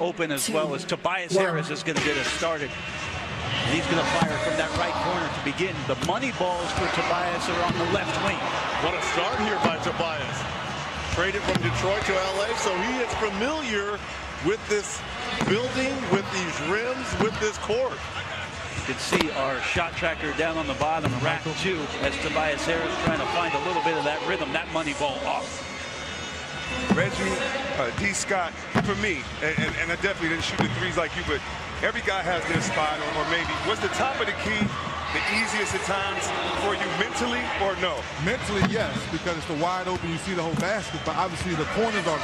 open as well as Tobias Harris is going to get us started. And he's going to fire from that right corner to begin. The money balls for Tobias are on the left wing. What a start here by Tobias. Traded from Detroit to LA, so he is familiar with this building, with these rims, with this court. You can see our shot tracker down on the bottom, rack 2, as Tobias Harris trying to find a little bit of that rhythm, that money ball off. Reggie, D. Scott, for me, and I definitely didn't shoot the threes like you, but every guy has their spot, or maybe. Was the top of the key the easiest at times for you mentally, or no? Mentally, yes, because it's the wide open, you see the whole basket, but obviously the corners are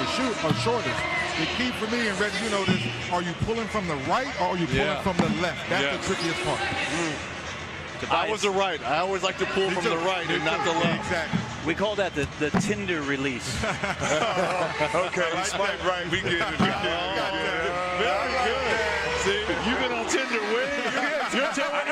shortest. The key for me, and Reggie, you know this, are you pulling from the right or are you pulling from the left? That's the trickiest part. I was the right. I always like to pull from the right and not the left. Exactly. We call that the Tinder release. Okay, swipe right, we get it. Very good. See, you've been on Tinder way. You're telling me.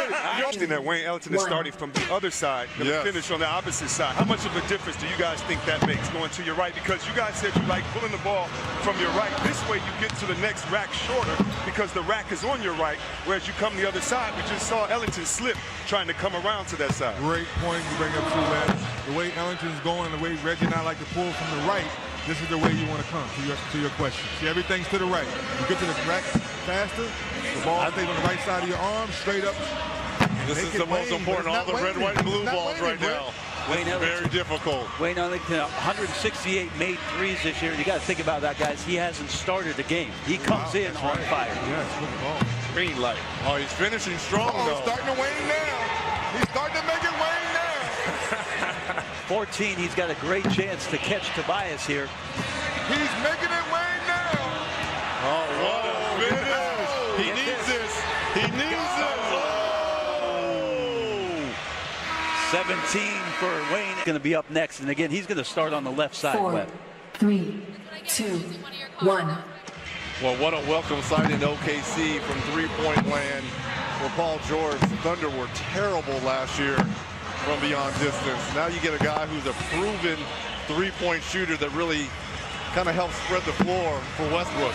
That Wayne Ellington is starting from the other side, the finish on the opposite side. How much of a difference do you guys think that makes going to your right? Because you guys said you like pulling the ball from your right. This way you get to the next rack shorter because the rack is on your right, whereas you come the other side. We just saw Ellington slip trying to come around to that side. Great point you bring up too, man. The way Ellington's going, the way Reggie and I like to pull from the right, this is the way you want to come to your question. See, everything's to the right. You get to the rack faster, the ball stays on the right side of your arm, straight up. This is the most important, all the red, white, and blue balls right now. This is very difficult. Wayne Ellington, 168 made threes this year. You got to think about that, guys. He hasn't started the game. He comes in on fire. Yes, good ball. Green light. Oh, he's finishing strong, though. Starting to wane now. He's starting to make it wane now. 14, he's got a great chance to catch Tobias here. He's making it wane now. Oh, what a finish. He needs this. He needs this. 17 for Wayne. Going to be up next, and again, he's going to start on the left side. 4, 3, 2, 1. Well, what a welcome sight in OKC from three-point land for Paul George. The Thunder were terrible last year from beyond distance. Now you get a guy who's a proven three-point shooter that really kind of helps spread the floor for Westbrook.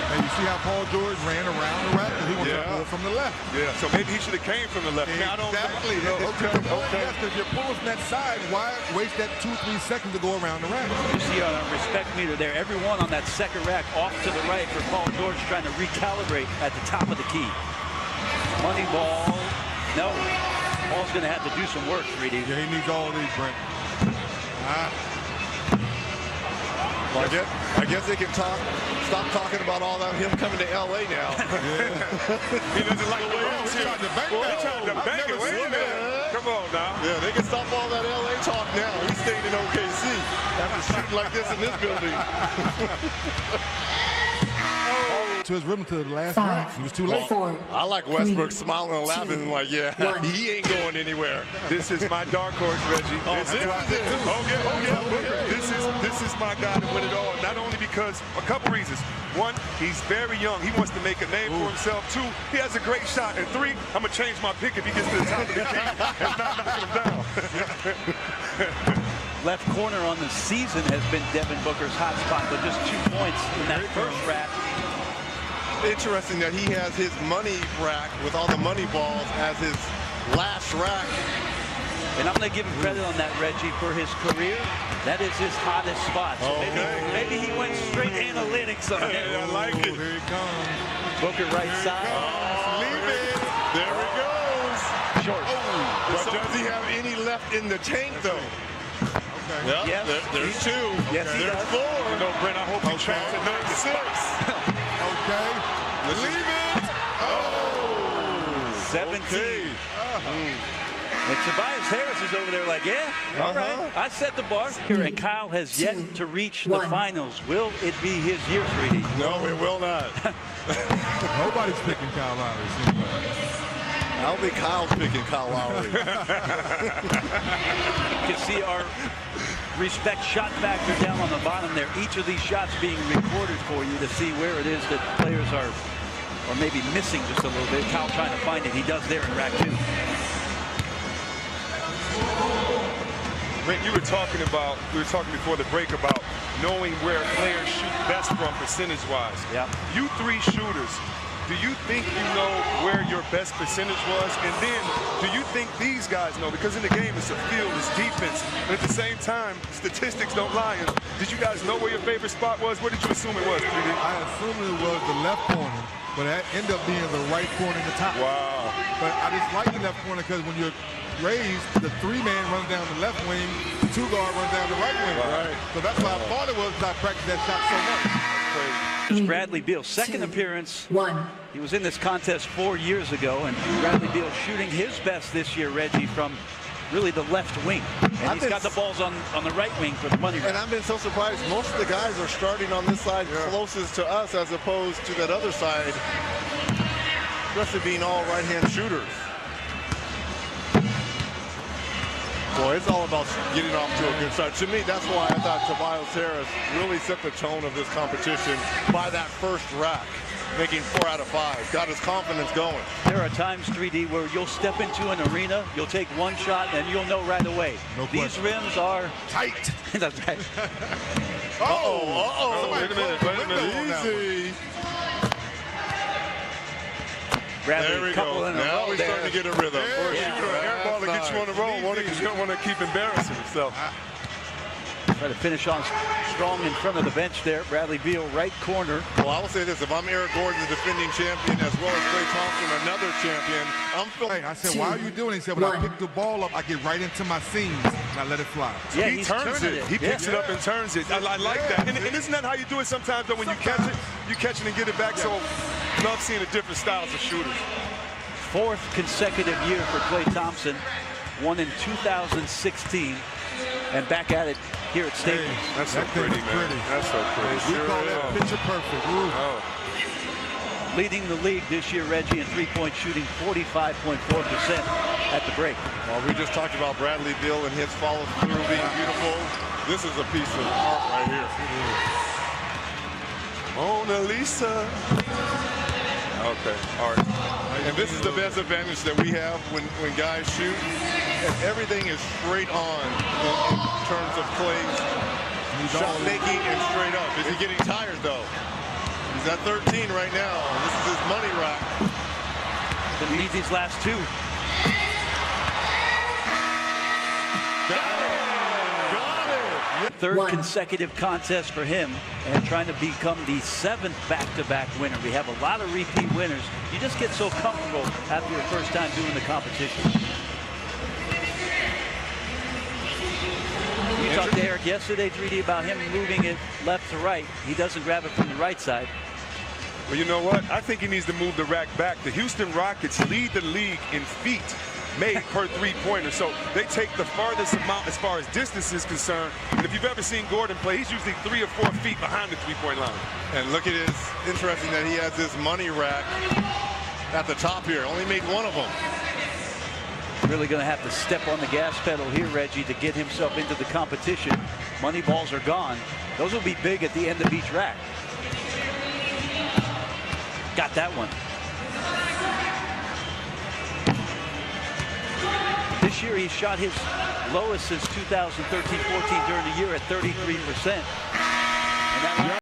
And you see how Paul George ran around the rack, and he wants to pull from the left. Yeah, so maybe he should have came from the left. Exactly. Okay. Yes, because you're pulling from that side. Why waste that 2-3 seconds to go around the rack? You see our respect meter there. Everyone on that second rack off to the right for Paul George trying to recalibrate at the top of the key. Money ball. No. Paul's going to have to do some work, 3D. Yeah, he needs all of these, Brent. Well, I guess they can stop talking about all that, him coming to LA now. He doesn't like the way he's here. They're trying to bank it. Wait a minute. Come on now. Yeah, they can stop all that LA talk now. He's staying in OKC after shooting like this in this building. To his rhythm to the last rack. He was too late. 4, I like Westbrook smiling and laughing and like, yeah, he ain't going anywhere. This is my dark horse, Reggie. This is my guy to win it all. Not only because a couple reasons. One, he's very young. He wants to make a name for himself. Two, he has a great shot. And three, I'm gonna change my pick if he gets to the top of the key and not knocking him down. Left corner on the season has been Devin Booker's hot spot, but just 2 points in that first rack. Interesting that he has his money rack with all the money balls as his last rack. And I'm going to give him credit on that, Reggie, for his career. That is his hottest spot. So maybe he went straight analytics on it. I like it. Here he comes. Booker right side. Leave it. There he goes. Short. But does he have any left in the tank, though? Okay. Yes. There's 2. Yes, he there's does. 4. No, Brent, I hope he traps at 6. Okay. Leave it. Oh. 17. Okay. And Tobias Harris is over there like, yeah, all right, I set the bar. And Kyle has yet to reach the finals. Will it be his year, 3D? No, it will not. Nobody's picking Kyle Lowry. I don't think Kyle's picking Kyle Lowry. You can see our respect shot factor down on the bottom there. Each of these shots being recorded for you to see where it is that players are or maybe missing just a little bit. Kyle trying to find it. He does there in rack 2. Brent, we were talking before the break about knowing where players shoot best from percentage-wise. Yeah. You three shooters, do you think you know where your best percentage was? And then, do you think these guys know? Because in the game, it's a field, it's defense. But at the same time, statistics don't lie. And did you guys know where your favorite spot was? Where did you assume it was, 3D? I assumed it was the left corner, but that ended up being the right corner in the top. Wow. But I just like the left corner because when you're raised, the 3-man runs down the left wing, the 2-guard runs down the right wing. Right. So that's why I thought it was because I practiced that shot so much. It's Bradley Beal's second appearance. He was in this contest 4 years ago, and Bradley Beal shooting his best this year, Reggie, from really the left wing. And he's got the balls on the right wing for the money. And I've been so surprised. Most of the guys are starting on this side closest to us as opposed to that other side, especially being all right-hand shooters. Boy, it's all about getting off to a good start. To me, that's why I thought Tobias Harris really set the tone of this competition by that first rack, making 4 out of 5. Got his confidence going. There are times, 3D, where you'll step into an arena, you'll take one shot, and you'll know right away. These rims are Tight. That's right. Wait a minute. Easy. Bradley, There we go. Now we're starting to get a rhythm. For a shooter, air ball to get you on the roll. You don't want to keep embarrassing yourself. Try to finish on strong in front of the bench there. Bradley Beal, right corner. Well, I will say this. If I'm Eric Gordon, the defending champion, as well as Klay Thompson, another champion, I'm feeling... Hey, I said, why are you doing it? He said, when I pick the ball up, I get right into my seams, and I let it fly. Yeah, He turns it. He picks it up and turns it. I like that. And isn't that how you do it sometimes, though? When you catch it and get it back. So, love seeing the different styles of shooters. Fourth consecutive year for Klay Thompson. Won in 2016. And back at it here at Staples. That's so pretty, man. That's so pretty. We call that picture perfect. Leading the league this year, Reggie, in three-point shooting, 45.4% at the break. Well, we just talked about Bradley Beal and his follow-through being beautiful. This is a piece of art right here. Mona Lisa. Okay, all right. And this is the best advantage that we have when guys shoot. And everything is straight on in terms of Klay's shot making and straight up. Is he getting tired, though? He's at 13 right now. This is his money rack. Gonna need these last two. Third consecutive contest for him, and trying to become the 7th back-to-back winner. We have a lot of repeat winners. You just get so comfortable after your first time doing the competition. You talked to Eric yesterday, 3D, about him moving it left to right. He doesn't grab it from the right side. Well, you know what? I think he needs to move the rack back. The Houston Rockets lead the league in feet made per three-pointer. So they take the farthest amount as far as distance is concerned. And if you've ever seen Gordon play, he's usually 3 or 4 feet behind the three-point line. And look at his, interesting that he has this money rack at the top here. Only made one of them. Really going to have to step on the gas pedal here, Reggie, to get himself into the competition. Money balls are gone. Those will be big at the end of each rack. Got that one. This year he shot his lowest since 2013-14 during the year at 33%. And that